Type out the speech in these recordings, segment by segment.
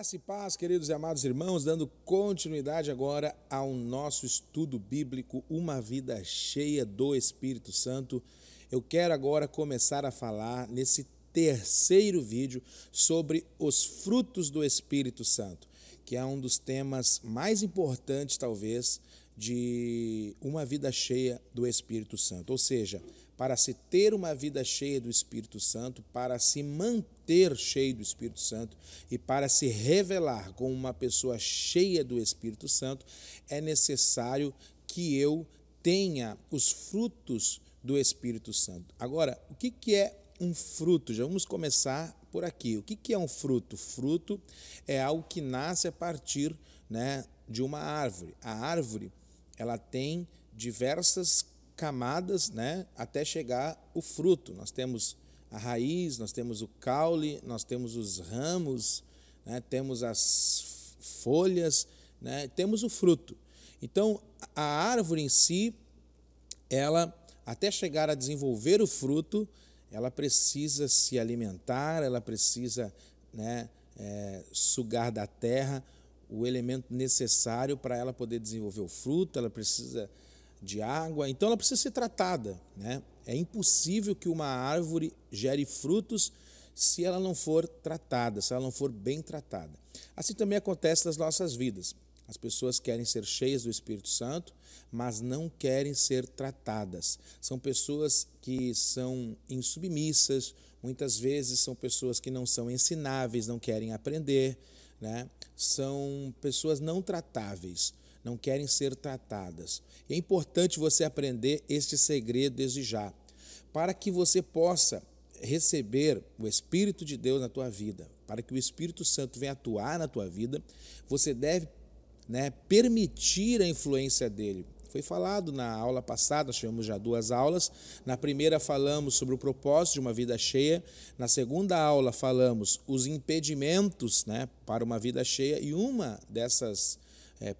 Graça e paz, queridos e amados irmãos, dando continuidade agora ao nosso estudo bíblico, Uma Vida Cheia do Espírito Santo. Eu quero agora começar a falar nesse terceiro vídeo sobre os frutos do Espírito Santo, que é um dos temas mais importantes, talvez, de uma vida cheia do Espírito Santo. Ou seja, para se ter uma vida cheia do Espírito Santo, para se manter cheio do Espírito Santo e para se revelar como uma pessoa cheia do Espírito Santo, é necessário que eu tenha os frutos do Espírito Santo. Agora, o que é um fruto? Já vamos começar por aqui. O que é um fruto? Fruto é algo que nasce a partir, de uma árvore. A árvore, ela tem diversas camadas, até chegar o fruto. Nós temos a raiz, nós temos o caule, nós temos os ramos, temos as folhas, temos o fruto. Então, a árvore em si, ela, até chegar a desenvolver o fruto, ela precisa se alimentar, ela precisa sugar da terra o elemento necessário para ela poder desenvolver o fruto, ela precisa de água, então ela precisa ser tratada. É impossível que uma árvore gere frutos se ela não for tratada, se ela não for bem tratada. Assim também acontece nas nossas vidas. As pessoas querem ser cheias do Espírito Santo, mas não querem ser tratadas. São pessoas que são insubmissas, muitas vezes são pessoas que não são ensináveis, não querem aprender, são pessoas não tratáveis, não querem ser tratadas. E é importante você aprender este segredo desde já, para que você possa receber o Espírito de Deus na tua vida, para que o Espírito Santo venha atuar na tua vida, você deve permitir a influência dele. Foi falado na aula passada, nós tivemos já 2 aulas. Na primeira falamos sobre o propósito de uma vida cheia. Na segunda aula falamos os impedimentos para uma vida cheia. E uma dessas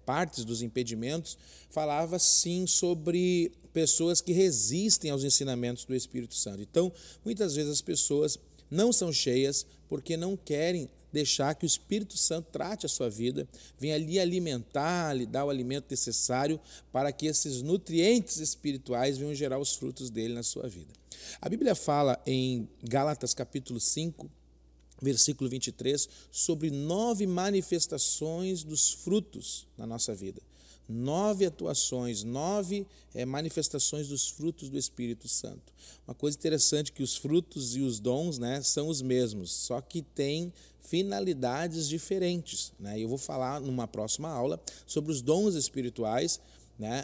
partes dos impedimentos falava sim sobre pessoas que resistem aos ensinamentos do Espírito Santo. Então, muitas vezes as pessoas não são cheias porque não querem deixar que o Espírito Santo trate a sua vida, venha lhe alimentar, lhe dar o alimento necessário para que esses nutrientes espirituais venham gerar os frutos dele na sua vida. A Bíblia fala em Gálatas capítulo 5, versículo 23, sobre 9 manifestações dos frutos na nossa vida. 9 atuações, 9 manifestações dos frutos do Espírito Santo. Uma coisa interessante que os frutos e os dons são os mesmos, só que tem finalidades diferentes. Eu vou falar numa próxima aula sobre os dons espirituais,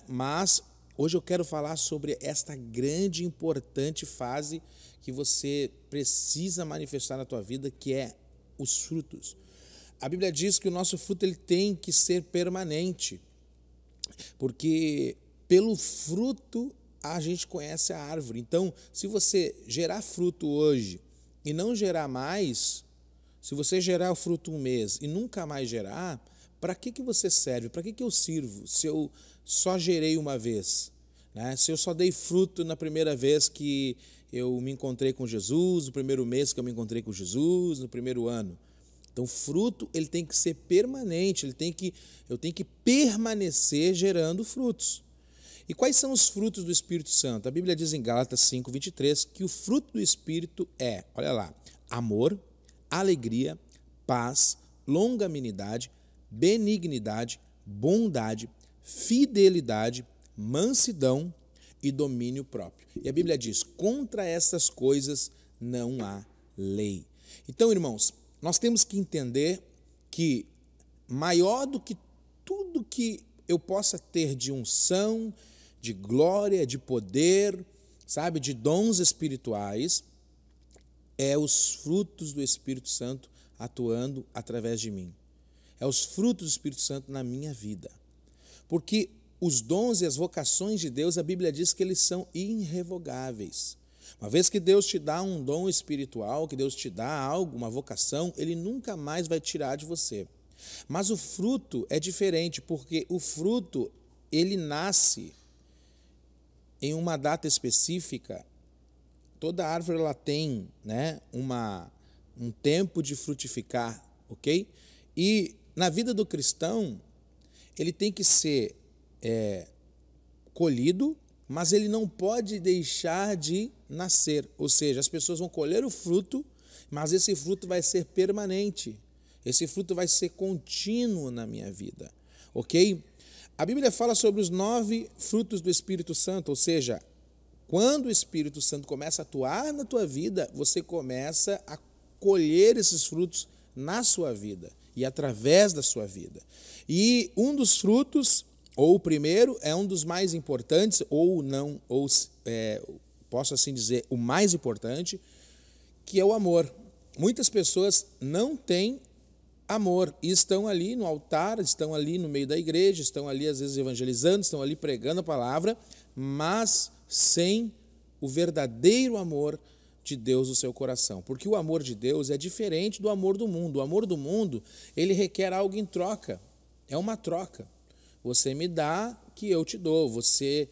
mas hoje eu quero falar sobre esta grande e importante fase que você precisa manifestar na tua vida, que é os frutos. A Bíblia diz que o nosso fruto ele tem que ser permanente, porque pelo fruto a gente conhece a árvore. Então, se você gerar fruto hoje e não gerar mais, se você gerar o fruto um mês e nunca mais gerar, para que você serve? Para que eu sirvo se eu só gerei uma vez? Se eu só dei fruto na primeira vez que eu me encontrei com Jesus, no primeiro mês que eu me encontrei com Jesus, no primeiro ano. Então, o fruto ele tem que ser permanente, eu tenho que permanecer gerando frutos. E quais são os frutos do Espírito Santo? A Bíblia diz em Gálatas 5, 23, que o fruto do Espírito é, olha lá, amor, alegria, paz, longanimidade, benignidade, bondade, fidelidade, mansidão e domínio próprio. E a Bíblia diz, contra essas coisas não há lei. Então, irmãos, nós temos que entender que maior do que tudo que eu possa ter de unção, de glória, de poder, de dons espirituais, é os frutos do Espírito Santo atuando através de mim. É os frutos do Espírito Santo na minha vida. Porque os dons e as vocações de Deus, a Bíblia diz que eles são irrevogáveis. Uma vez que Deus te dá um dom espiritual, que Deus te dá algo, uma vocação, Ele nunca mais vai tirar de você. Mas o fruto é diferente, porque o fruto, ele nasce em uma data específica. Toda árvore ela tem um tempo de frutificar, ok? E na vida do cristão, ele tem que ser colhido, mas ele não pode deixar de nascer. Ou seja, as pessoas vão colher o fruto, mas esse fruto vai ser permanente. Esse fruto vai ser contínuo na minha vida, ok? A Bíblia fala sobre os 9 frutos do Espírito Santo, ou seja, quando o Espírito Santo começa a atuar na tua vida, você começa a colher esses frutos na sua vida e através da sua vida. E um dos frutos, ou o primeiro, é um dos mais importantes, ou não, ou posso assim dizer, o mais importante, que é o amor. Muitas pessoas não têm amor e estão ali no altar, estão ali no meio da igreja, estão ali às vezes evangelizando, estão ali pregando a palavra, mas sem o verdadeiro amor de Deus no seu coração. Porque o amor de Deus é diferente do amor do mundo. O amor do mundo, ele requer algo em troca. É uma troca. Você me dá, que eu te dou. Você,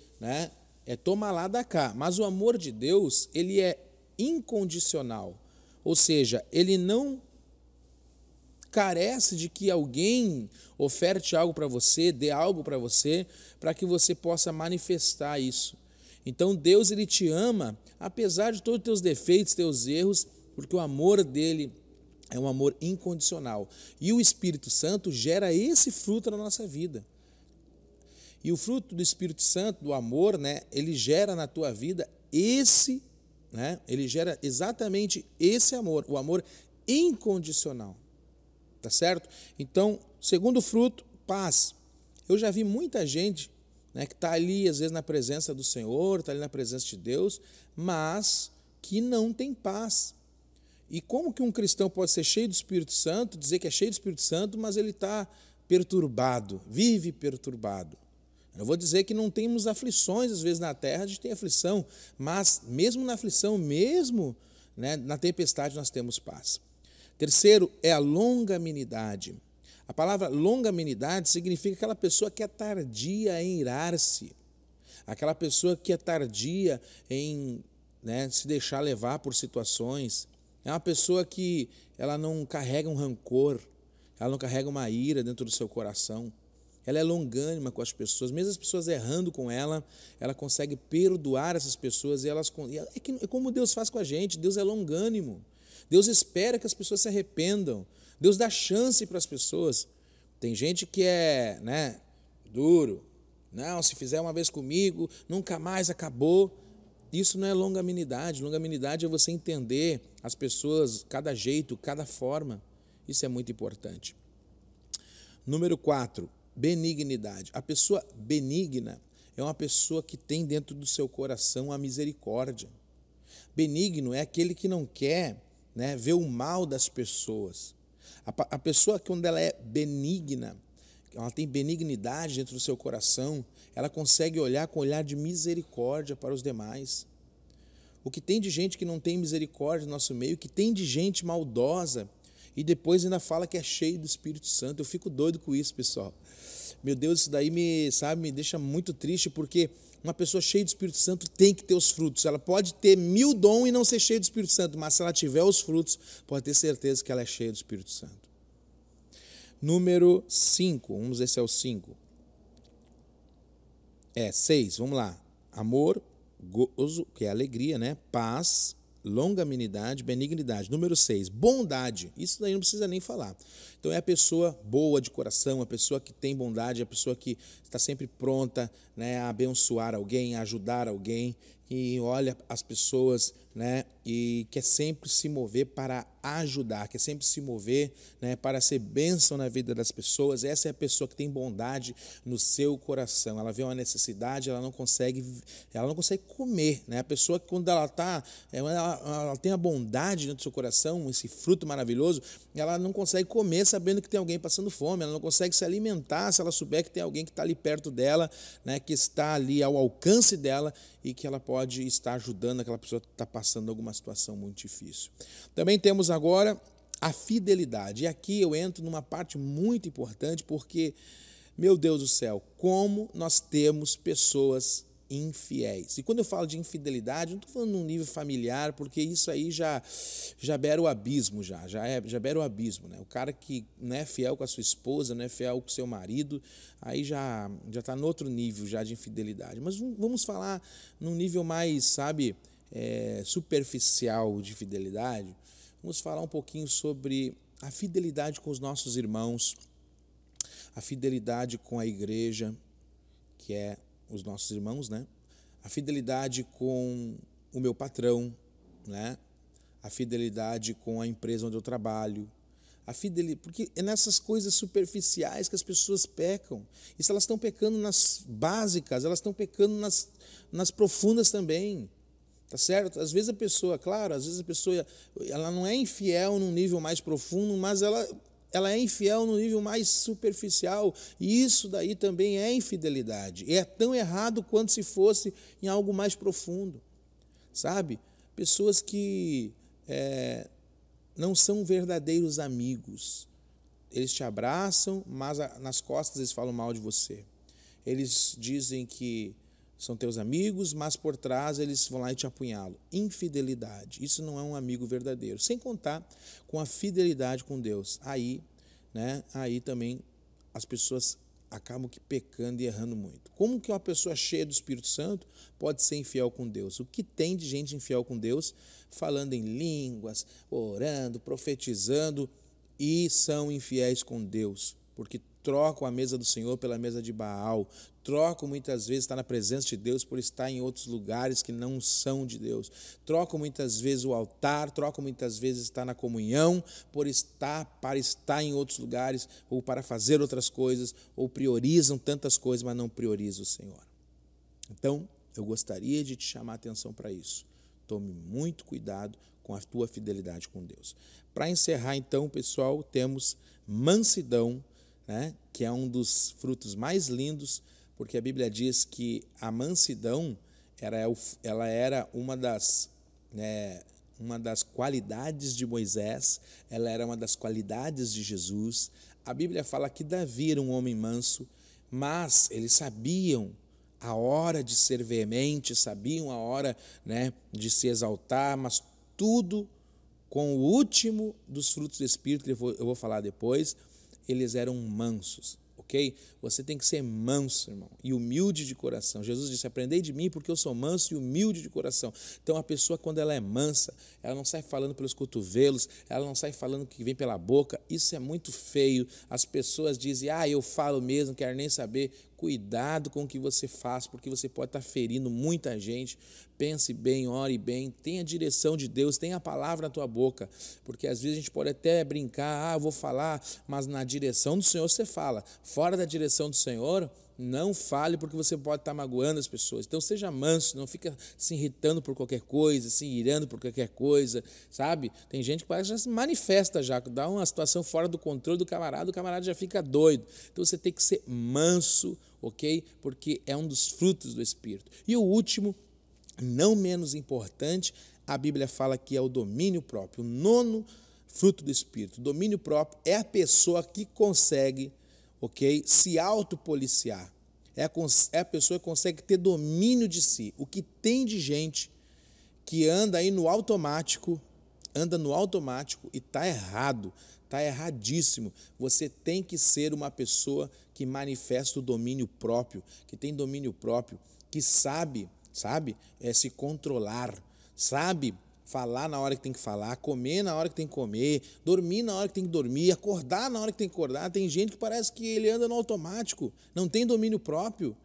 toma lá, dá cá. Mas o amor de Deus, ele é incondicional. Ou seja, ele não carece de que alguém oferte algo para você, dê algo para você, para que você possa manifestar isso. Então Deus, ele te ama, apesar de todos os teus defeitos, teus erros, porque o amor dele é um amor incondicional. E o Espírito Santo gera esse fruto na nossa vida. E o fruto do Espírito Santo, do amor, ele gera na tua vida ele gera exatamente esse amor, o amor incondicional. Tá certo? Então, segundo fruto, paz. Eu já vi muita gente que está ali, às vezes, na presença do Senhor, está ali na presença de Deus, mas que não tem paz. E como que um cristão pode ser cheio do Espírito Santo, dizer que é cheio do Espírito Santo, mas ele está perturbado, vive perturbado? Eu vou dizer que não temos aflições, às vezes, na terra, a gente tem aflição, mas mesmo na aflição, mesmo na tempestade, nós temos paz. Terceiro é a longanimidade. A palavra longanimidade significa aquela pessoa que é tardia em irar-se, aquela pessoa que é tardia em se deixar levar por situações. É uma pessoa que ela não carrega um rancor, ela não carrega uma ira dentro do seu coração. Ela é longânima com as pessoas, mesmo as pessoas errando com ela, ela consegue perdoar essas pessoas. É como Deus faz com a gente, Deus é longânimo. Deus espera que as pessoas se arrependam. Deus dá chance para as pessoas. Tem gente que é duro. Não, se fizer uma vez comigo, nunca mais, acabou. Isso não é longanimidade. Longanimidade é você entender as pessoas, cada jeito, cada forma. Isso é muito importante. Número 4, benignidade. A pessoa benigna é uma pessoa que tem dentro do seu coração a misericórdia. Benigno é aquele que não quer ver o mal das pessoas. A pessoa, quando ela é benigna, ela tem benignidade dentro do seu coração, ela consegue olhar com olhar de misericórdia para os demais. O que tem de gente que não tem misericórdia no nosso meio, que tem de gente maldosa, e depois ainda fala que é cheio do Espírito Santo. Eu fico doido com isso, pessoal. Meu Deus, isso daí me deixa muito triste, porque uma pessoa cheia do Espírito Santo tem que ter os frutos. Ela pode ter 1000 dons e não ser cheia do Espírito Santo, mas se ela tiver os frutos, pode ter certeza que ela é cheia do Espírito Santo. Número 5, vamos ver se é o 5. 6, vamos lá. Amor, gozo, que é alegria, paz, longanimidade, benignidade. Número 6, bondade. Isso daí não precisa nem falar. Então é a pessoa boa de coração, a pessoa que tem bondade, a pessoa que está sempre pronta a abençoar alguém, a ajudar alguém, e olha as pessoas e quer sempre se mover para ajudar, quer sempre se mover para ser bênção na vida das pessoas. Essa é a pessoa que tem bondade no seu coração. Ela vê uma necessidade, ela não consegue comer. A pessoa que, quando ela tem a bondade dentro do seu coração, esse fruto maravilhoso, ela não consegue comer sabendo que tem alguém passando fome, ela não consegue se alimentar se ela souber que tem alguém que está ali perto dela, que está ali ao alcance dela e que ela pode estar ajudando aquela pessoa que está passando alguma situação muito difícil. Também temos agora a fidelidade. E aqui eu entro numa parte muito importante, porque, meu Deus do céu, como nós temos pessoas infiéis. E quando eu falo de infidelidade, não estou falando num nível familiar, porque isso aí já beira o abismo, já beira o abismo, né? O cara que não é fiel com a sua esposa, não é fiel com o seu marido, aí já está no outro nível já de infidelidade. Mas vamos falar num nível mais, sabe, superficial de fidelidade. Vamos falar um pouquinho sobre a fidelidade com os nossos irmãos, a fidelidade com a igreja, que é os nossos irmãos, né? A fidelidade com o meu patrão, né? A fidelidade com a empresa onde eu trabalho, porque é nessas coisas superficiais que as pessoas pecam. E se elas estão pecando nas básicas, elas estão pecando nas profundas também. Tá certo? Às vezes a pessoa, claro, às vezes a pessoa ela não é infiel num nível mais profundo, mas ela é infiel no nível mais superficial, e isso daí também é infidelidade. É tão errado quanto se fosse em algo mais profundo, sabe? Pessoas que não são verdadeiros amigos. Eles te abraçam, mas nas costas eles falam mal de você. Eles dizem que são teus amigos, mas por trás eles vão lá e te apunhalam. Infidelidade. Isso não é um amigo verdadeiro. Sem contar com a fidelidade com Deus. Aí também as pessoas acabam que pecando e errando muito. Como que uma pessoa cheia do Espírito Santo pode ser infiel com Deus? O que tem de gente infiel com Deus, falando em línguas, orando, profetizando, e são infiéis com Deus, porque trocam a mesa do Senhor pela mesa de Baal, trocam muitas vezes estar na presença de Deus por estar em outros lugares que não são de Deus, trocam muitas vezes o altar, trocam muitas vezes estar na comunhão para estar em outros lugares ou para fazer outras coisas, ou priorizam tantas coisas, mas não priorizam o Senhor. Então, eu gostaria de te chamar a atenção para isso. Tome muito cuidado com a tua fidelidade com Deus. Para encerrar, então, pessoal, temos mansidão, né, que é um dos frutos mais lindos, porque a Bíblia diz que a mansidão ela era uma das qualidades de Moisés, ela era uma das qualidades de Jesus. A Bíblia fala que Davi era um homem manso, mas eles sabiam a hora de ser veemente, sabiam a hora, né, de se exaltar, mas tudo com o último dos frutos do Espírito, que eu vou falar depois, eles eram mansos, ok? Você tem que ser manso, irmão, e humilde de coração. Jesus disse, aprendei de mim porque eu sou manso e humilde de coração. Então a pessoa, quando ela é mansa, ela não sai falando pelos cotovelos, ela não sai falando o que vem pela boca. Isso é muito feio. As pessoas dizem, eu falo mesmo, não quero nem saber. Cuidado com o que você faz, porque você pode estar ferindo muita gente. Pense bem, ore bem, tenha a direção de Deus, tenha a palavra na tua boca, porque às vezes a gente pode até brincar, eu vou falar, mas na direção do Senhor você fala. Fora da direção do Senhor, não fale, porque você pode estar magoando as pessoas. Então seja manso, não fica se irritando por qualquer coisa, se irando por qualquer coisa, sabe? Tem gente que parece que já se manifesta já, dá uma situação fora do controle do camarada, o camarada já fica doido. Então você tem que ser manso, ok? Porque é um dos frutos do Espírito. E o último, não menos importante, a Bíblia fala que é o domínio próprio. O nono fruto do Espírito. O domínio próprio é a pessoa que consegue, ok, se autopoliciar. É a pessoa que consegue ter domínio de si. O que tem de gente que anda aí no automático, e está errado, está erradíssimo. Você tem que ser uma pessoa que manifesta o domínio próprio, que tem domínio próprio, que sabe se controlar, sabe falar na hora que tem que falar, comer na hora que tem que comer, dormir na hora que tem que dormir, acordar na hora que tem que acordar. Tem gente que parece que ele anda no automático, não tem domínio próprio.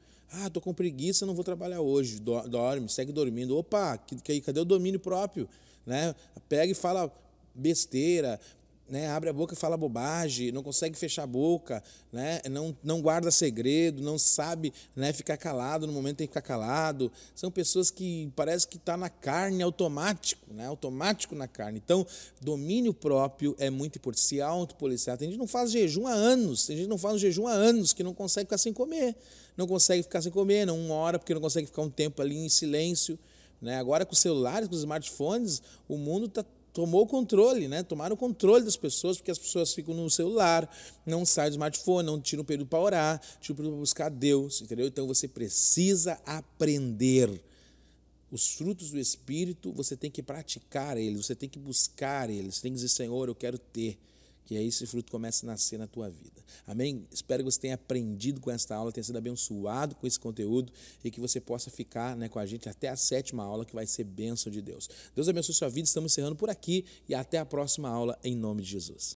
Estou com preguiça, não vou trabalhar hoje. Dorme, segue dormindo. Opa, cadê o domínio próprio? Né? Pega e fala besteira, né? Abre a boca e fala bobagem, não consegue fechar a boca, né? Não guarda segredo, não sabe, né, ficar calado no momento que tem que ficar calado. São pessoas que parece que está na carne, automático, né? Automático na carne. Então, domínio próprio é muito importante, se autopoliciar. Tem gente que não faz jejum há anos, que não consegue ficar sem comer, não ora porque não consegue ficar um tempo ali em silêncio, né? Agora com os celulares, com os smartphones, o mundo está tomou o controle, né? Tomaram o controle das pessoas, porque as pessoas ficam no celular, não saem do smartphone, não tiram o período para orar, tiram o período para buscar Deus, entendeu? Então você precisa aprender. Os frutos do Espírito, você tem que praticar eles, você tem que buscar eles, você tem que dizer, Senhor, eu quero ter, que aí esse fruto comece a nascer na tua vida. Amém? Espero que você tenha aprendido com esta aula, tenha sido abençoado com esse conteúdo e que você possa ficar, né, com a gente até a 7ª aula, que vai ser bênção de Deus. Deus abençoe sua vida, estamos encerrando por aqui e até a próxima aula, em nome de Jesus.